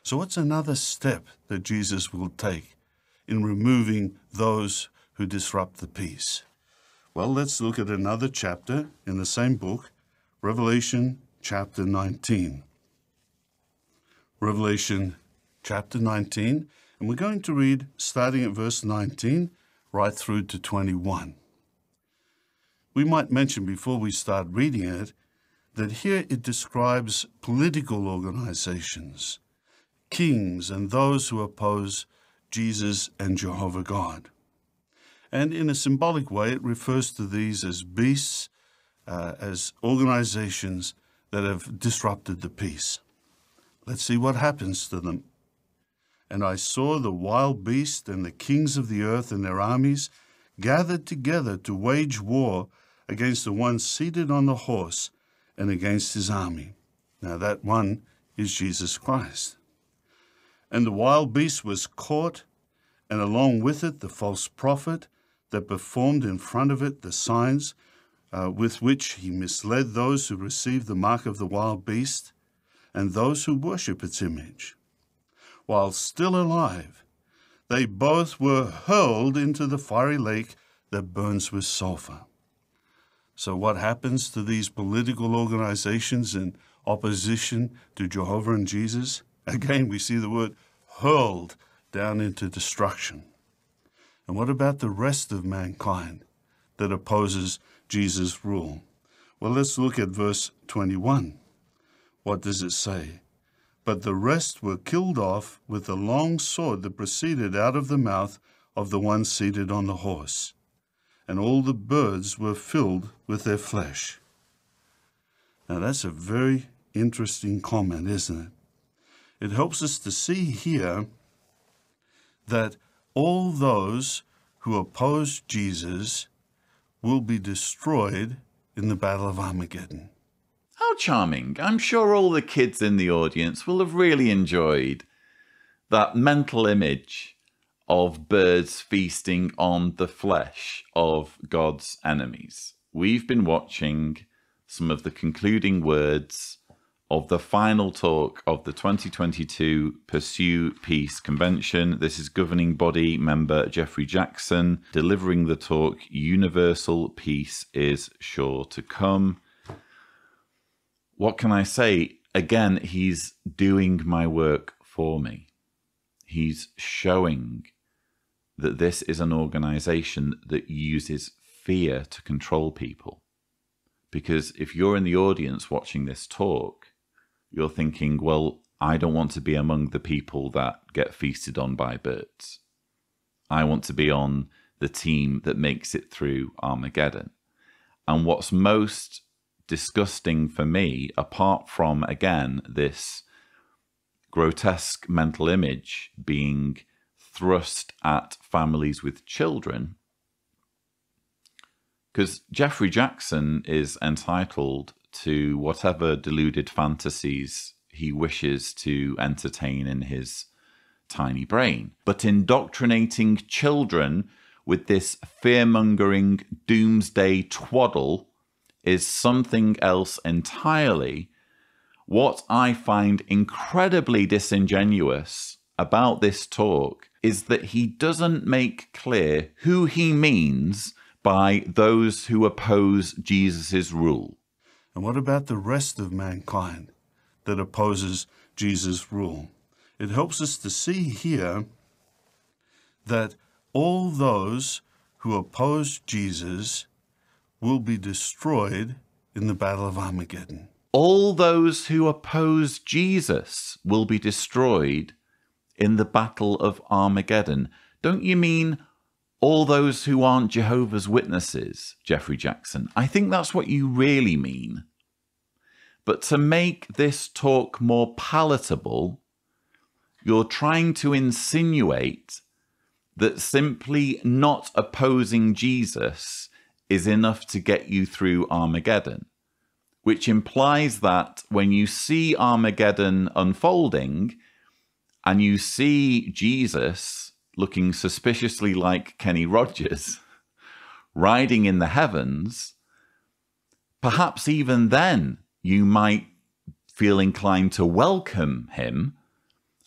So what's another step that Jesus will take in removing those who disrupt the peace? Well, let's look at another chapter in the same book, Revelation chapter 19. Revelation chapter 19, and we're going to read starting at verse 19 right through to 21. We might mention before we start reading it that here it describes political organizations, kings, and those who oppose Jesus and Jehovah God. And in a symbolic way, it refers to these as beasts, as organizations that have disrupted the peace. Let's see what happens to them. And I saw the wild beast and the kings of the earth and their armies gathered together to wage war against the one seated on the horse and against his army. Now that one is Jesus Christ. And the wild beast was caught, and along with it the false prophet that performed in front of it the signs with which he misled those who received the mark of the wild beast and those who worship its image. While still alive, they both were hurled into the fiery lake that burns with sulfur. So what happens to these political organizations in opposition to Jehovah and Jesus? Again, we see the word hurled down into destruction. And what about the rest of mankind that opposes Jesus' rule? Well, let's look at verse 21. What does it say? But the rest were killed off with the long sword that proceeded out of the mouth of the one seated on the horse, and all the birds were filled with their flesh. Now that's a very interesting comment, isn't it? It helps us to see here that all those who oppose Jesus will be destroyed in the Battle of Armageddon. How charming. I'm sure all the kids in the audience will have really enjoyed that mental image of birds feasting on the flesh of God's enemies. We've been watching some of the concluding words of the final talk of the 2022 Pursue Peace Convention. This is governing body member Jeffrey Jackson delivering the talk, Universal Peace is Sure to Come. What can I say? Again, he's doing my work for me. He's showing that this is an organization that uses fear to control people. Because if you're in the audience watching this talk, you're thinking, well, I don't want to be among the people that get feasted on by birds. I want to be on the team that makes it through Armageddon. And what's most disgusting for me, apart from, again, this grotesque mental image being thrust at families with children, because Jeffrey Jackson is entitled to whatever deluded fantasies he wishes to entertain in his tiny brain. But indoctrinating children with this fear-mongering doomsday twaddle is something else entirely. What I find incredibly disingenuous about this talk is that he doesn't make clear who he means by those who oppose Jesus' rule. And what about the rest of mankind that opposes Jesus' rule? It helps us to see here that all those who oppose Jesus will be destroyed in the Battle of Armageddon. All those who oppose Jesus will be destroyed in the Battle of Armageddon. Don't you mean all those who aren't Jehovah's Witnesses, Jeffrey Jackson? I think that's what you really mean. But to make this talk more palatable, you're trying to insinuate that simply not opposing Jesus is enough to get you through Armageddon, which implies that when you see Armageddon unfolding and you see Jesus looking suspiciously like Kenny Rogers riding in the heavens, perhaps even then you might feel inclined to welcome him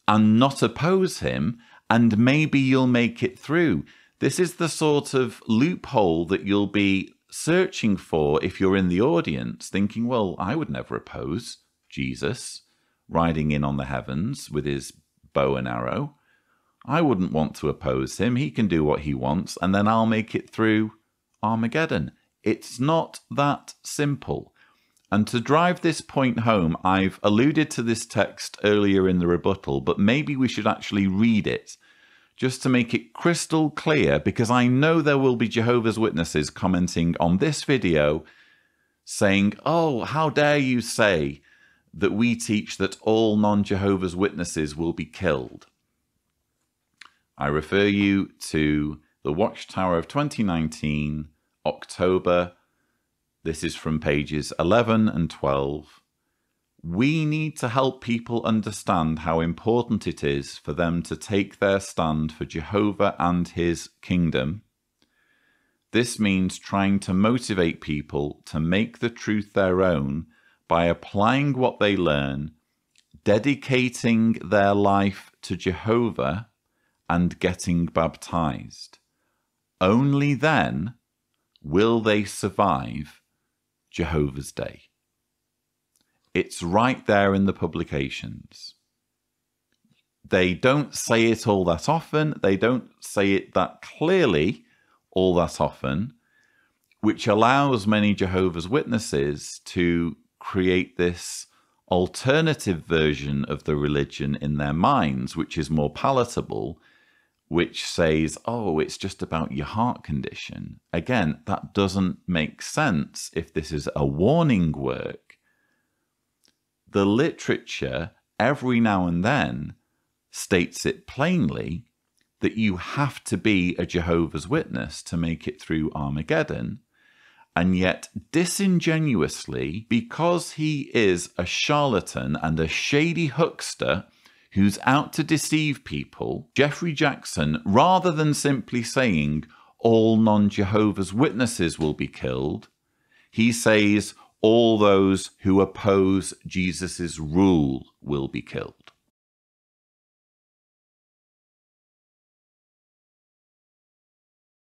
and not oppose him, and maybe you'll make it through. This is the sort of loophole that you'll be searching for if you're in the audience, thinking, well, I would never oppose Jesus riding in on the heavens with his bow and arrow. I wouldn't want to oppose him. He can do what he wants, and then I'll make it through Armageddon. It's not that simple. And to drive this point home, I've alluded to this text earlier in the rebuttal, but maybe we should actually read it just to make it crystal clear, because I know there will be Jehovah's Witnesses commenting on this video saying, oh, how dare you say that we teach that all non-Jehovah's Witnesses will be killed. I refer you to the Watchtower of 2019, October. This is from pages 11 and 12. We need to help people understand how important it is for them to take their stand for Jehovah and his kingdom. This means trying to motivate people to make the truth their own by applying what they learn, dedicating their life to Jehovah, and getting baptized. Only then will they survive Jehovah's Day. It's right there in the publications. They don't say it all that often. They don't say it that clearly all that often, which allows many Jehovah's Witnesses to create this alternative version of the religion in their minds, which is more palatable, which says, oh, it's just about your heart condition. Again, that doesn't make sense if this is a warning work. The literature, every now and then, states it plainly that you have to be a Jehovah's Witness to make it through Armageddon. And yet, disingenuously, because he is a charlatan and a shady huckster who's out to deceive people, Jeffrey Jackson, rather than simply saying all non-Jehovah's Witnesses will be killed, he says all those who oppose Jesus' rule will be killed.